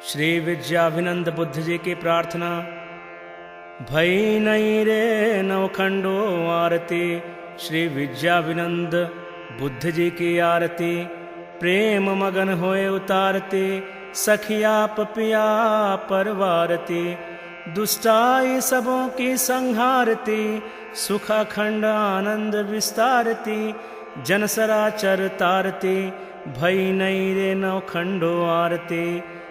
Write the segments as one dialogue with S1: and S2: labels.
S1: श्री विद्याभिनंद बुद्ध जी की प्रार्थना। भई नहीं रे नवखंडो आरती, श्री विद्याभिनंद बुद्ध जी की आरती। प्रेम मगन होए उतारती, सखिया पपिया परवारती। दुष्टाई सबों की संहारती, सुख अखंड आनंद विस्तारती। जन सराचर तारती, भई नहीं रे नवखंडो आरती।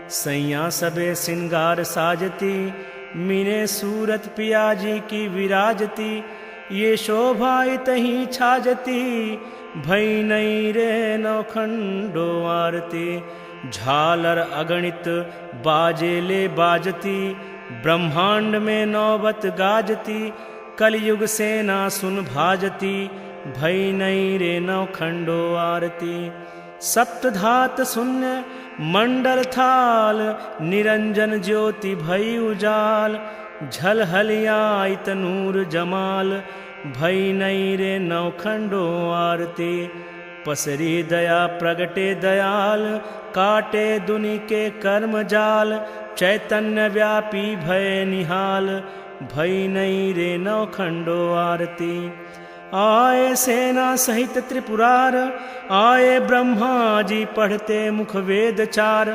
S1: सैया सबे सिंगार साजती, मीने सूरत पिया जी की विराजती। ये शोभा इतही छाजती, भई नहीं रे नवखंडो आरती। झालर अगणित बाजे ले बाजती, ब्रह्मांड में नौबत गाजती। कलयुग सेना सुन भाजती, भई नहीं रे नवखंडो आरती। सप्तधात शून्य मंडल थाल, निरंजन ज्योति भई उजाल। झलहलियाइत नूर जमाल, भई नहीं रे नवखंडो आरती। पसरी दया प्रगटे दयाल, काटे दुनि के कर्म जाल। चैतन्य व्यापी भय निहाल, भई नहीं रे नवखंडो आरती। आए सेना सहित त्रिपुरार, आए ब्रह्मा जी पढ़ते मुख वेद चार।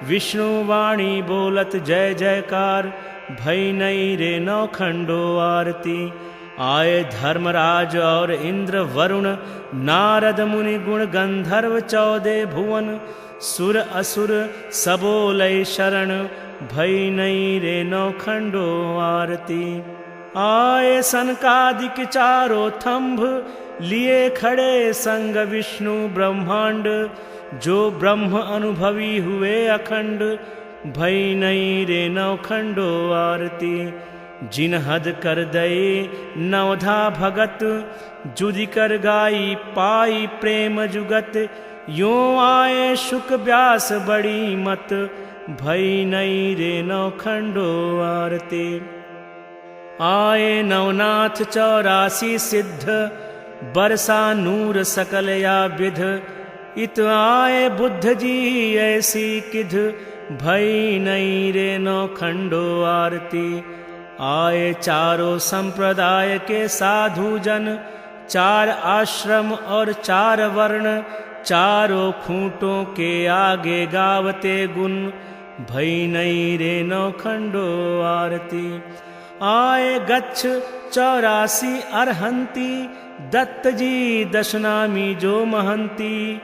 S1: विष्णु वाणी बोलत जय जयकार, भई नहीं रे नवखंडो आरती। आए धर्मराज और इंद्र वरुण, नारद मुनि गुण गंधर्व 14 भुवन। सुर असुर सबोलय शरण, भई नहीं रे नवखंडो आरती। आए सनकादिक चारों थंभ, लिए खड़े संग विष्णु ब्रह्मांड। जो ब्रह्म अनुभवी हुए अखंड, भई नहीं रे नवखंडो आरती। जिन हद कर दये नवधा भगत, जुदि कर गाई पाई प्रेम जुगत। यों आए शुक व्यास बड़ी मत, भई नहीं रे नवखंडो आरती। आए नवनाथ 84 सिद्ध, बरसा नूर सकल या विध। इत आए बुद्ध जी ऐसी किध, भई नहीं रे नवखंडो आरती। आए चारों संप्रदाय के साधु जन, 4 आश्रम और 4 वर्ण। चारों खूंटों के आगे गावते गुण, भई नहीं रे नवखंडो आरती। आए गच्छ 84 अरहंती, दत्त जी दशनामी जो महंती।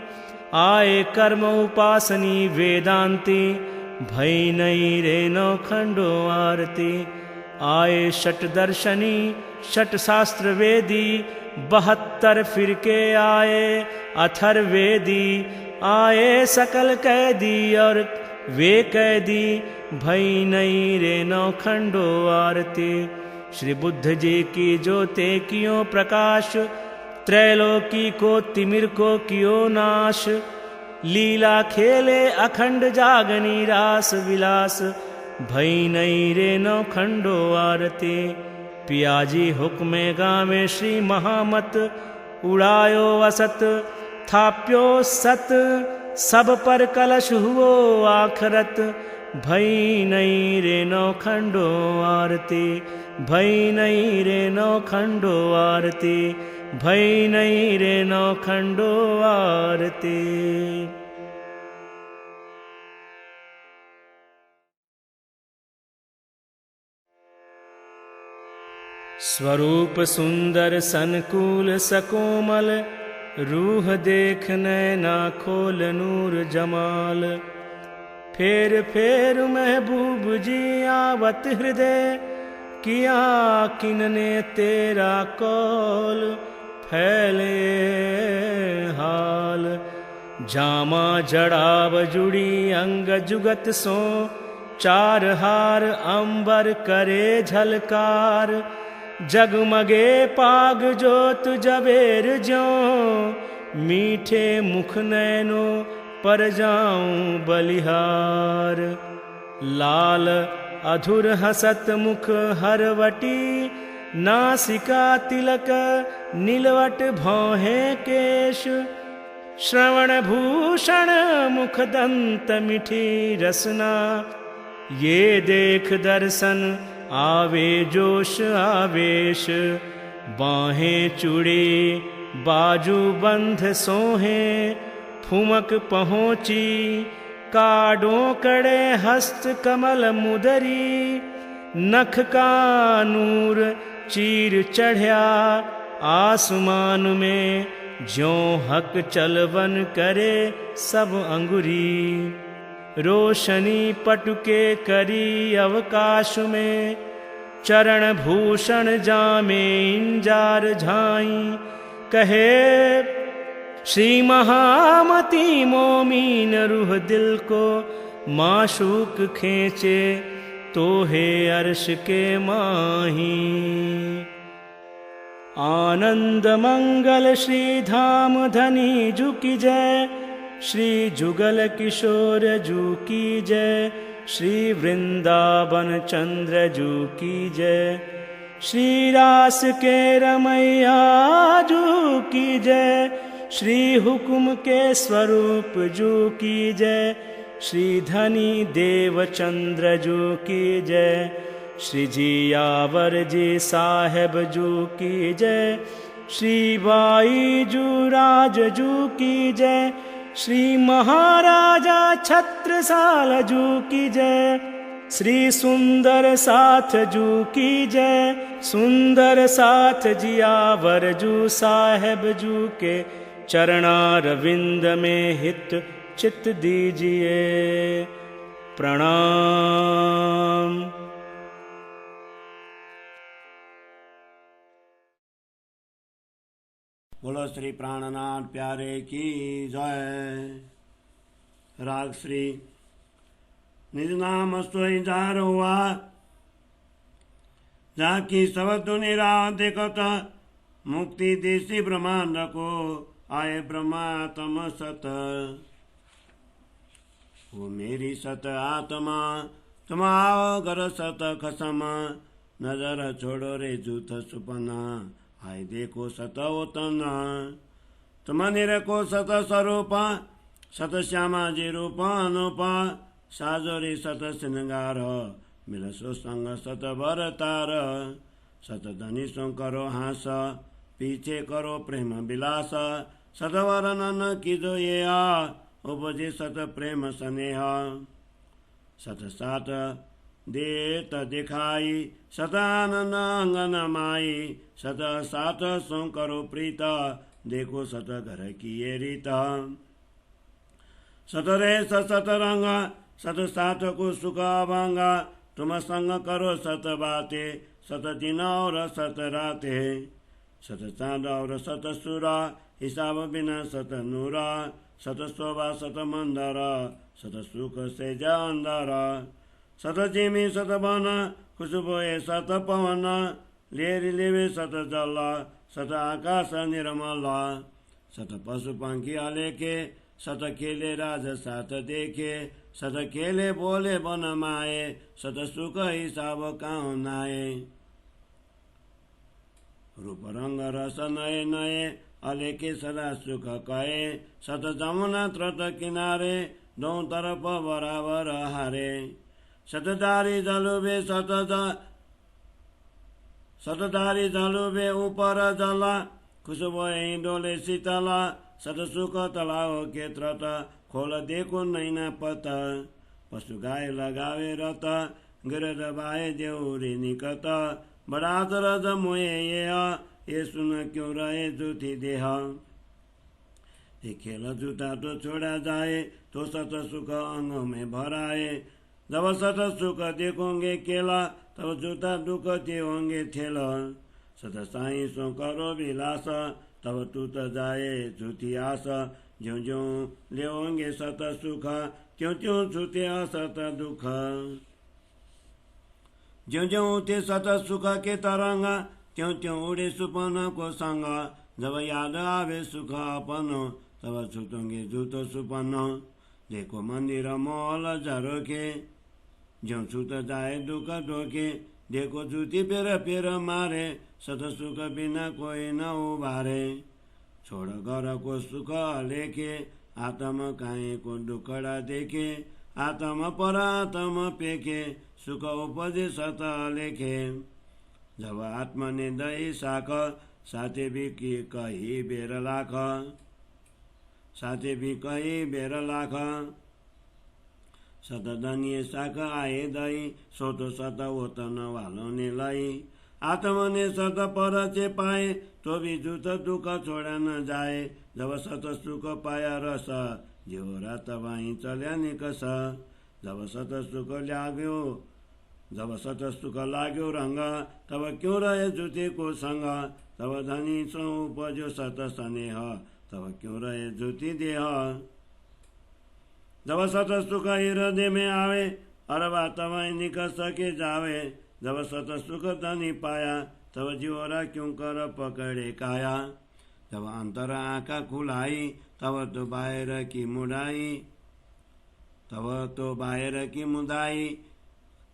S1: आए कर्म उपासनी वेदांती, भई नहीं रे नवखंडो आरती। आए षट दर्शनी षट शास्त्र वेदी, 72 फिरके आए अथर्वेदी। आए सकल कैदी और वे कैदी, भई नहीं रे नवखंडो आरती। श्री बुद्ध जी की ज्योते कियो प्रकाश, त्रैलोकी को तिमिर को कियो नाश। लीला खेले अखंड जागनी रास विलास, भई नहीं रे नवखंडो आरती। पियाजी हुक्मे गावे श्री महामत, उड़ायो असत थाप्यो सत। सब पर कलश हुओ आखरत, भई नहीं रे नवखंडो आरती। भई नहीं रे नवखंडो आरती, भई नहीं रे नवखंडो आरती। स्वरूप सुंदर सनकूल सकोमल, रूह देख नैना खोल नूर जमाल। फेर फेर महबूब जी आवत हृदय, किया किनने तेरा कौल। फैले हाल जामा जड़ाव जुड़ी अंग जुगत सो। 4 हार अंबर करे झलकार, जगमगे पाग जोत जबेर ज्यों। मीठे मुख नैनो पर जाऊं बलिहार। लाल अधुर हसत मुख हरवटी, नासिका तिलक नीलवट भौहें केश। श्रवण भूषण मुख दंत मिठी रसना, ये देख दर्शन आवे जोश आवेश, बाहें चूड़ी बाजू बंध सोहे, फुमक पहुँची काडों कड़े हस्त कमल मुदरी, नख का नूर चीर चढ़या आसमान में, ज्यों हक चलवन करे सब अंगुरी, रोशनी पटुके करी अवकाश में, चरण भूषण जामे इंजार झाई, कहे श्री महामती मोमीन रूह दिल को, माशूक खींचे तो हे अर्श के माही। आनंद मंगल श्री धाम धनी जू की जय, श्री जुगल किशोर जू की जय, श्री वृंदावन चंद्र जू की जय, श्री रास के रमैया जू की जय, श्री हुकुम के स्वरूप जू की जय, श्री धनी देवचंद्र जू की जय, श्री जियावर जी साहेब जू की जय, श्री बाई जू राज जू की जय, श्री महाराजा छत्रसाल जू की जय, श्री सुंदर साथ जू की जय, सुंदर साथ जियावर जू साहेब जू के चरणारविंद में हित चित दीजिए प्रणाम।
S2: बोलो श्री प्राणनाथ प्यारे की जय। राग श्री निज नाम सोई जार हुआ, जाकी सब दुनिया देखत, मुक्ति देसी ब्रह्मांड को आए ब्रह्मात्म सत। वो मेरी सत आत्मा तुम आओ घर सत खसम, नजर छोड़ो रे झूठ सुपना, आए देखो सत ओतन। तुम निरको सत स्वरूप, सत श्यामा जी रूप अनुप, साजोरी सत श्रृंगार, मिल सो संग सत भरतार। सत धनी सो करो हास, पीछे करो प्रेम विलास, सदवरनन कीजो ये उपजे सत प्रेम स्नेह। सत सात देत दिखाई, सत आनंद अंगन माई, सत सात सो करो प्रीत, देखो सत घर की ये रीत। सत रे सत रंग, सत सात को सुख भंगा, तुम संग करो सत बाते, सत दिन और सत राते। सत चांद और सत सूरा, हिसाब बिना सत नूरा, सत शोभा सत मंदरा, सत सुख से अंदरा। सत जिमी सत बन, खुशबू सत पवन, लेरी लेवे सत जल, सत आकाश निर्मला। सत पशु पंखी आलेखे, सत खेले राज सात देखे, सत खेले बोले बन माए, सत सुख हिसाब काहु नाए। रूप रंग रस नए नए, अलेखे सदा सुख कहे, सत जमुना त्रत किनारे, दो तरफ बराबर हारे। सतधारी जलुबे सतधारी जलुबे ऊपर जला, खुशबू डोले शीतला, सत सुख तलाव के त्रत, खोल देखो नैना पत। पशु गाय लगावे रत, गिरद बाए देउरी निकट, बड़ा तरद मोए ये सुन क्यों रहे जूठी देह। ये खेल जूता तो छोड़ा जाए, तो सत सुख अंग में भराए। जब सत सुख देखोगे केला, तब जूता दुखते होंगे ठेला। सत साई सो करो विलास, तब टूट जाए झूठी आस। ज्यों ज्यों लेओगे सत सुख, त्यों त्यों छूटे असत दुख। ज्यों ज्यों उठे सत सुख के तरंग, त्यों त्यों उड़े सुपन को संग। जब याद आवे सुख अपन, तब छूटोगे झूठो सुपन। देखो मंदिर मॉल झरोके, ज्यों छूट जाए दुख ढोके। देखो झूठी पेर पेर मारे, सत सुख बिना कोई न उबारे। छोड घरको सुख लेखे, आत्म काहीँको दुखडा देखे, आत्म परात्म पेखे, सुख उपजे सत लेखे। जब आत्मने दही साख, साथे भी कही बेर लाख, साथे भी कही बेर लाख। सत धनिए साख आए दही, सोतो सत ओतन वालोने लाई। आत्मने सत परचे पाए, तो भी जुत दुख छोड़ा न जाए। जब सत सुख पाया रस, जियो रात वाही चल्या निकस। जब सत सुख लाग्यो, जब सत सुख लाग्यो रंग, तब क्यों रहे जुतेको संग। तब धनी सो उपजो सत स्नेह, तब क्यों रहे जुति देह। जब सत सुख हृदय में आवे, अरबा तब निकस के जावे। जब सत सुख धनी पाया, तब जियोरा क्यों कर पकड़े काया। जब अंतर आँखा खुलाई, तब तो बाहर की मुड़ाई, तब तो बाहर की मुदाई।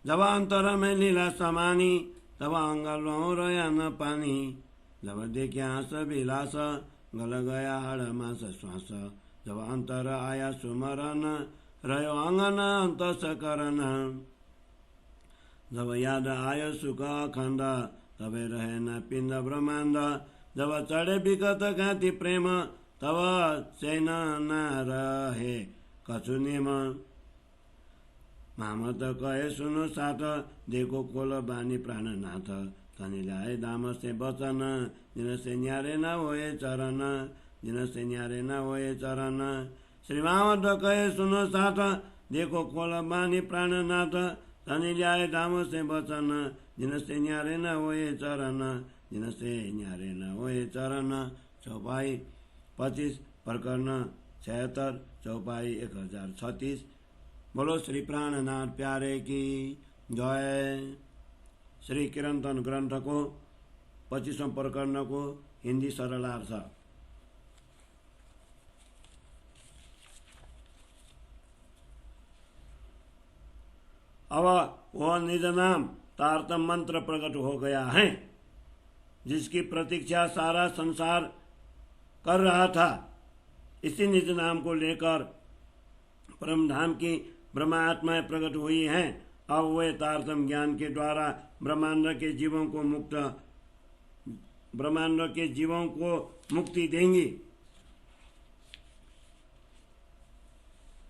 S2: जब अंतर में लीला समानी, तब अंग रया न पानी। जब देखे हाँस विलास, गल गया हड़ मास श्वास। जब अंतर आया सुमरन, रह्यो अंगन अंत सकरन। जब याद आयो सुख अखण्ड, तबे रहे न पिण्ड ब्रह्माण्ड। जब चढ़े विगत घाती प्रेम, तब चैन न रहे कछु नेम। मामत कहे सुनो साथ, देखो कोल बानी प्राणनाथ। तनि ल्याए दाम से वचन, जिनसे न्यारे न होए चरण, जिनसे न्यारे न होए चरण। श्री मामत कहे सुनो साथ, देखो कोल बानी प्राणनाथ। तनि ल्याए दाम से वचन, जिनसे न्यारे न होए चरण, जिनसे न्यारे न होए चरण। चौपाई 25 प्रकरण 76, चौपाई 1036। बोलो श्री प्राणनाथ प्यारे की जय। श्री कीर्तन ग्रंथ को 25वां प्रकरण को हिंदी सरलार्थ। अब वह निज नाम तारतम मंत्र प्रकट हो गया है, जिसकी प्रतीक्षा सारा संसार कर रहा था। इसी निज नाम को लेकर परमधाम की ब्रह्मात्माएं प्रकट हुई हैं। अब वे तारतम ज्ञान के द्वारा ब्रह्मांड के जीवों को मुक्ति देंगी।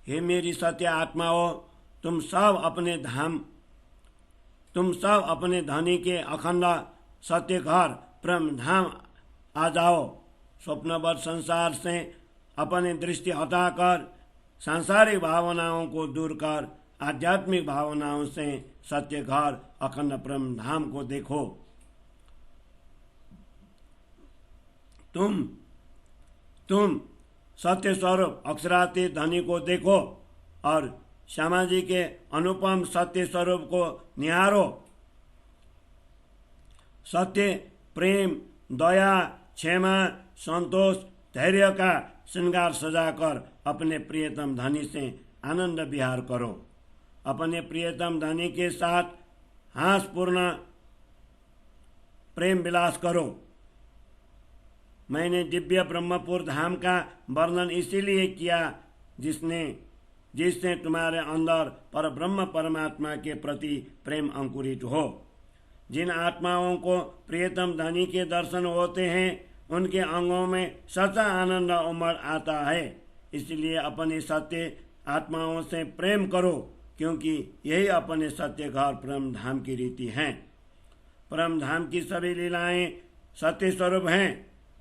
S2: हे मेरी सत्य आत्माओं, तुम सब अपने धनी के अखंड सत्य घर ब्रह्मधाम आ जाओ। स्वप्नवत संसार से अपनी दृष्टि हटाकर सांसारिक भावनाओं को दूर कर आध्यात्मिक भावनाओं से सत्य घर अखंड ब्रह्मधाम को देखो। तुम सत्य स्वरूप अक्षरातीत धनी को देखो और श्यामा जी के अनुपम सत्य स्वरूप को निहारो। सत्य, प्रेम, दया, क्षमा, संतोष, धैर्य का श्रृंगार सजाकर अपने प्रियतम धनी से आनंद विहार करो। अपने प्रियतम धनी के साथ हासपूर्ण प्रेम विलास करो। मैंने दिव्य ब्रह्मपुर धाम का वर्णन इसीलिए किया जिससे तुम्हारे अंदर पर ब्रह्म परमात्मा के प्रति प्रेम अंकुरित हो। जिन आत्माओं को प्रियतम धनी के दर्शन होते हैं, उनके अंगों में सच्चा आनंद उमड़ आता है। इसलिए अपने सत्य आत्माओं से प्रेम करो, क्योंकि यही अपने सत्य घर परम धाम की रीति है। परम धाम की सभी लीलाएं सत्य स्वरूप हैं।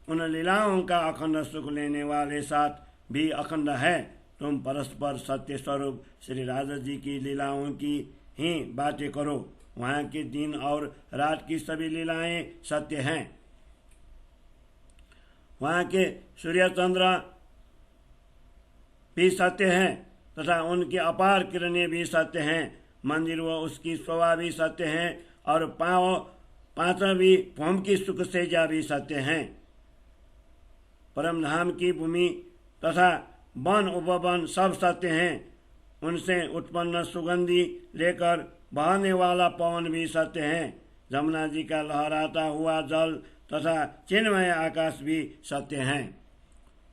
S2: उन लीलाओं का अखंड सुख लेने वाले साथ भी अखंड है। तुम परस्पर सत्य स्वरूप श्री राधा जी की लीलाओं की ही बातें करो। वहाँ के दिन और रात की सभी लीलाएं सत्य हैं। वहाँ के सूर्य चंद्र भी सत्य हैं तथा उनकी अपार किरणें भी सत्य हैं। मंदिर व उसकी शोभा भी सत्य है और पांचवी भूम की सुख सेजा भी सत्य हैं। परमधाम की भूमि तथा वन उपवन सब सत्य हैं। उनसे उत्पन्न सुगंधी लेकर बहने वाला पवन भी सत्य है। जमुना जी का लहराता हुआ जल तथा चिन्मय आकाश भी सत्य हैं।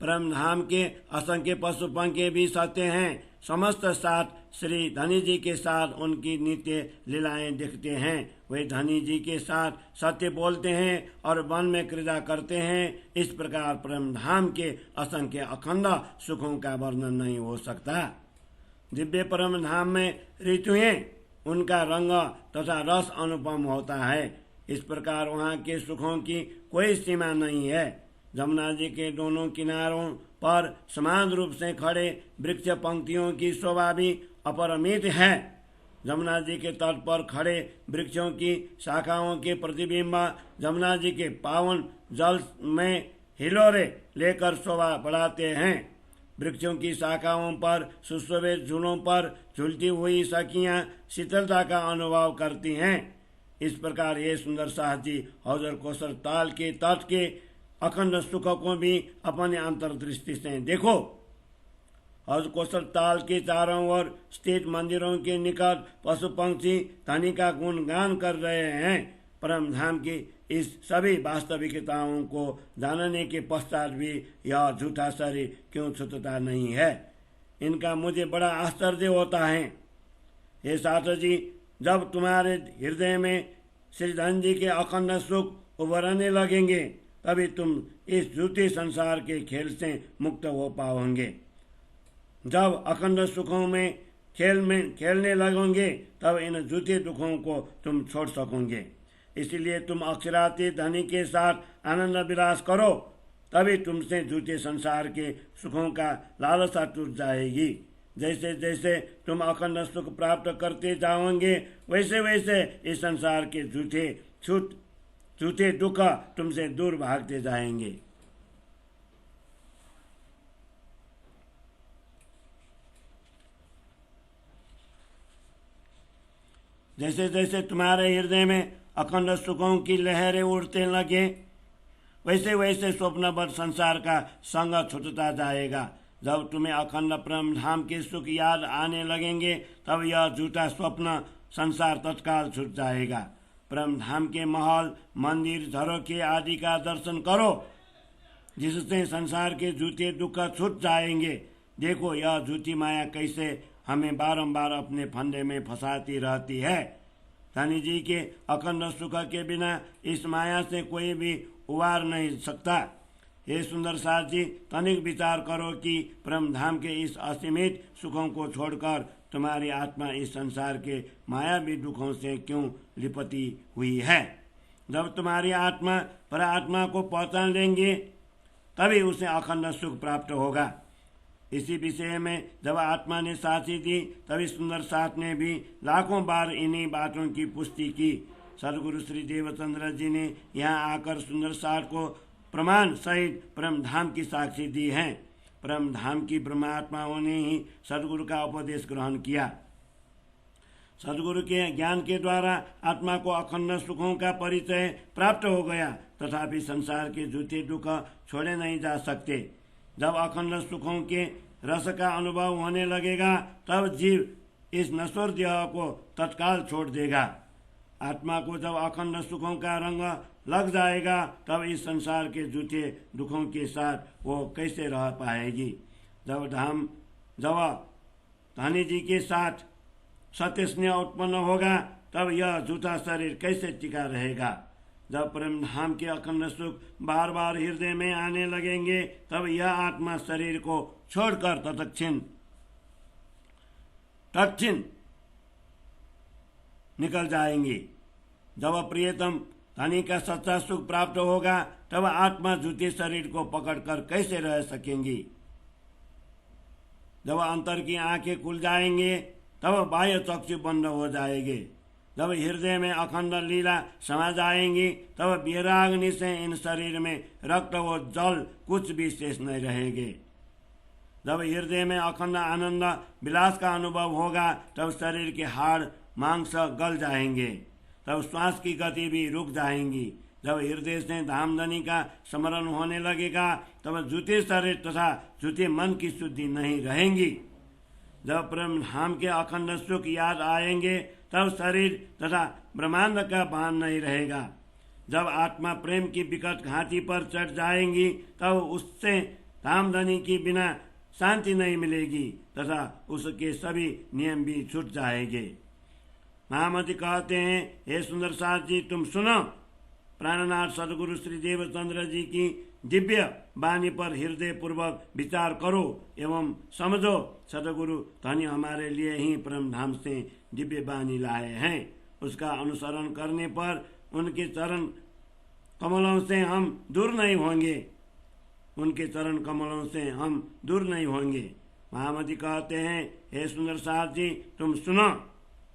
S2: परम धाम के असंख्य पशु पंखे भी सत्य हैं। समस्त साथ श्री धनी जी के साथ उनकी नित्य लीलाएं देखते हैं। वे धनी जी के साथ सत्य बोलते हैं और वन में क्रीड़ा करते हैं। इस प्रकार परम धाम के असंख्य अखंड सुखों का वर्णन नहीं हो सकता। दिव्य परम धाम में ऋतुएं, उनका रंग तथा रस अनुपम होता है। इस प्रकार वहाँ के सुखों की कोई सीमा नहीं है। जमुना जी के दोनों किनारों पर समान रूप से खड़े वृक्ष पंक्तियों की शोभा भी अपरिमित है। जमुना जी के तट पर खड़े वृक्षों की शाखाओं के प्रतिबिंब जमुना जी के पावन जल में हिलोरे लेकर शोभा बढ़ाते हैं। वृक्षों की शाखाओं पर सुशोभित झूलों पर झूलती हुई सखियां शीतलता का अनुभव करती हैं। इस प्रकार ये सुंदर साहसी हौजर कोसर ताल के तट के अखंड सुख को भी अपने अंतर्दृष्टि से देखो। हौज कोसर ताल के चारों ओर स्थित मंदिरों के निकट पशु पंक्षी धनी का गुणगान कर रहे हैं। परम धाम की इस सभी वास्तविकताओं को जानने के पश्चात भी यह झूठा शरीर क्यों छूटता नहीं है, इनका मुझे बड़ा आश्चर्य होता है। हे शास्त्र जी, जब तुम्हारे हृदय में श्री धन जी के अखंड सुख उभरने लगेंगे तभी तुम इस झूठे संसार के खेल से मुक्त हो पाओगे। जब अखंड सुखों में खेलने लगोगे तब इन झूठे दुखों को तुम छोड़ सकोगे। इसलिए तुम अक्षरातीत धनी के साथ आनंद विलास करो, तभी तुमसे झूठे संसार के सुखों का लालसा टूट जाएगी। जैसे जैसे तुम अखंड सुख प्राप्त करते जाओगे वैसे वैसे इस संसार के झूठे दुख तुमसे दूर भागते जाएंगे। जैसे जैसे तुम्हारे हृदय में अखंड सुखों की लहरें उड़ते लगे वैसे वैसे स्वप्नबद्ध संसार का संग छूटता जाएगा। जब तुम्हें अखंड परम धाम के सुख याद आने लगेंगे तब यह झूठा स्वप्न संसार तत्काल छूट जाएगा। परम धाम के महल, मंदिर, झरोखे आदि का दर्शन करो, जिससे संसार के झूठे दुख छूट जाएंगे। देखो यह झूठी माया कैसे हमें बारंबार अपने फंदे में फंसाती रहती है। धनी जी के अखंड सुख के बिना इस माया से कोई भी उबार नहीं सकता। हे सुंदर साथी, तनिक विचार करो कि परम धाम के इस असीमित सुखों को छोड़कर तुम्हारी आत्मा इस संसार के मायावी दुखों से क्यों लिपटी हुई है। जब तुम्हारी आत्मा परात्मा को पहचान लेंगे तभी उसे अखंड सुख प्राप्त होगा। इसी विषय में जब आत्मा ने साक्षी दी तभी सुंदर साथ ने भी लाखों बार इन्हीं बातों की पुष्टि की। सदगुरु श्री देवचंद्र जी ने यहाँ आकर सुंदर साथ को प्रमाण सहित परम धाम की साक्षी दी है। परम धाम की ब्रह्मात्माओं ने ही सदगुरु का उपदेश ग्रहण किया। सदगुरु के ज्ञान के द्वारा आत्मा को अखंड सुखों का परिचय प्राप्त हो गया, तथापि संसार के झूठे दुख छोड़े नहीं जा सकते। जब अखंड सुखों के रस का अनुभव होने लगेगा तब जीव इस नश्वर देह को तत्काल छोड़ देगा। आत्मा को जब अखंड सुखों का रंग लग जाएगा तब इस संसार के झूठे दुखों के साथ वो कैसे रह पाएगी। जब धनी जी के साथ सत्य स्नेह उत्पन्न होगा तब यह झूठा शरीर कैसे टिका रहेगा। जब परम धाम के अखंड सुख बार बार हृदय में आने लगेंगे तब यह आत्मा शरीर को छोड़कर तत्क्षण निकल जाएंगी। जब प्रियतम धनी का सच्चा सुख प्राप्त होगा तब आत्मा झूठे शरीर को पकड़कर कैसे रह सकेंगी। जब अंतर की आंखें खुल जाएंगे तब बाह्य चक्षु बंद हो जाएंगे। जब हृदय में अखंड लीला समा जाएंगी तब विराग्नि से इन शरीर में रक्त व जल कुछ भी शेष नहीं रहेंगे। जब हृदय में अखंड आनंद विलास का अनुभव होगा तब शरीर के हाड़ मांस गल जाएंगे, तब श्वास की गति भी रुक जाएंगी। जब हृदय से धामधनी का स्मरण होने लगेगा तब झूठे शरीर तथा झूठे मन की शुद्धि नहीं रहेंगी। जब परम धाम के अखंड सुख याद आएंगे तब शरीर तथा ब्रह्मांड का भान नहीं रहेगा। जब आत्मा प्रेम की विकट घाटी पर चढ़ जाएंगी तब उससे कामधनी के बिना शांति नहीं मिलेगी तथा उसके सभी नियम भी छूट जाएंगे। महामती कहते हैं, हे सुंदर साथ जी, तुम सुनो। प्राणनाथ सदगुरु श्री देवचंद्र जी की दिव्य वाणी पर हृदय पूर्वक विचार करो एवं समझो। सदगुरु धन्य हमारे लिए ही परम धाम से दिव्य वाणी लाए हैं। उसका अनुसरण करने पर उनके चरण कमलों से हम दूर नहीं होंगे। उनके चरण कमलों से हम दूर नहीं होंगे। महामती कहते हैं, हे सुंदर साथ जी, तुम सुनो।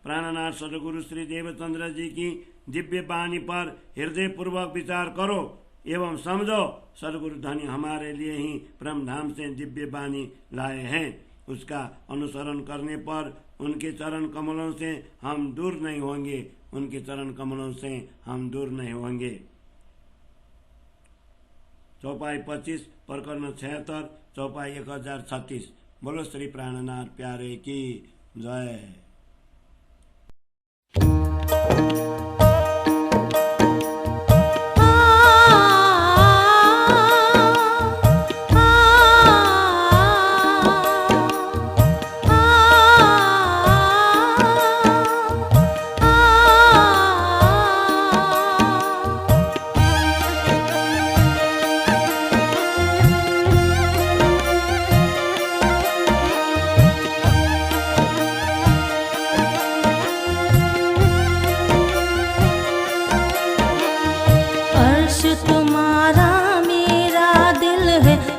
S2: प्राणनाथ सदगुरु श्री देवचंद्र जी की दिव्य वाणी पर हृदय पूर्वक विचार करो एवं समझो। सदगुरु धन्य हमारे लिए ही परम धाम से दिव्य वाणी लाए हैं। उसका अनुसरण करने पर उनके चरण कमलों से हम दूर नहीं होंगे। उनके चरण कमलों से हम दूर नहीं होंगे। चौपाई 25 प्रकरण 76 चौपाई 1036। बोलो श्री प्राणनाथ प्यारे की जय।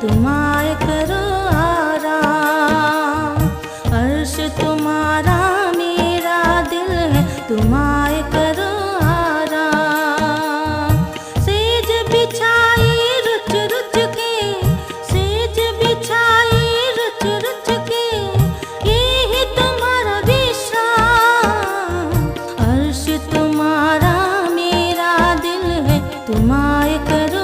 S3: तुम्हारे करो आराम। अर्श तुम्हारा मेरा दिल है, तुम्हारे करो आराम। सेज बिछाई रुच रुच के, सेज बिछाई रुच रुच के, यही तुम्हारा विश्राम। अर्श तुम्हारा मेरा दिल है, तुम्हारे करो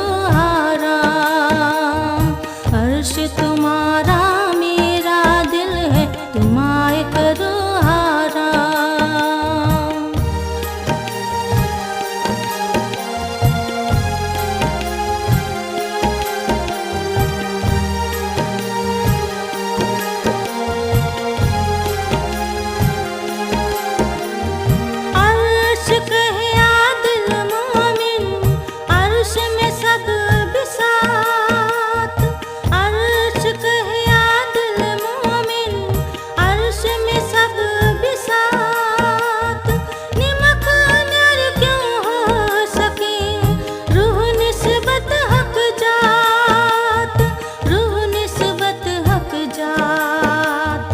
S3: तुम्हारा मेरा दिल है, तुम्हारे करो आराम। अर्श कहे आदिल मोमिन, अर्श में सब बिसात। अर्श कहे आदिल मोमिन, अर्श में सब बिसात। निमक नर क्यों हो सके, रूह निस्बत हक जात, रूह निस्बत हक जात।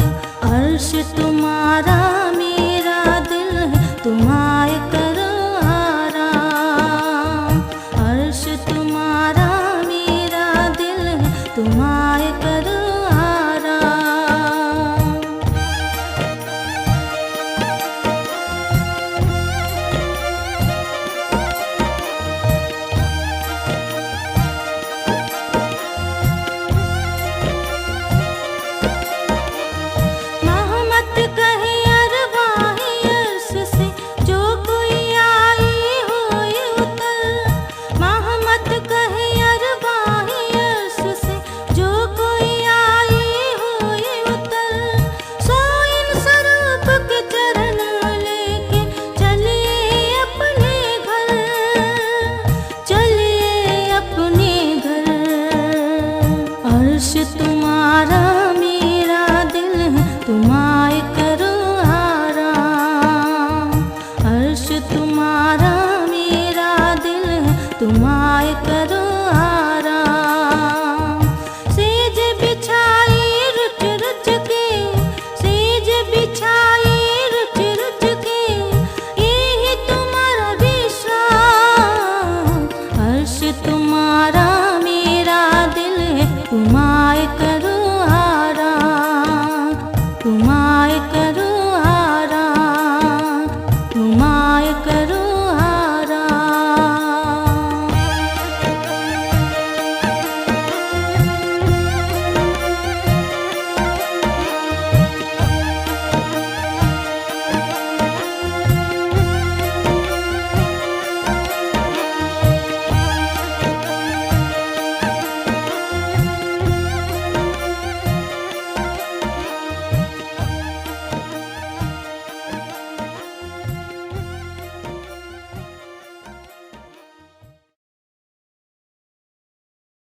S3: अर्श तुम्हारा मेरा दिल है, तुम्हारा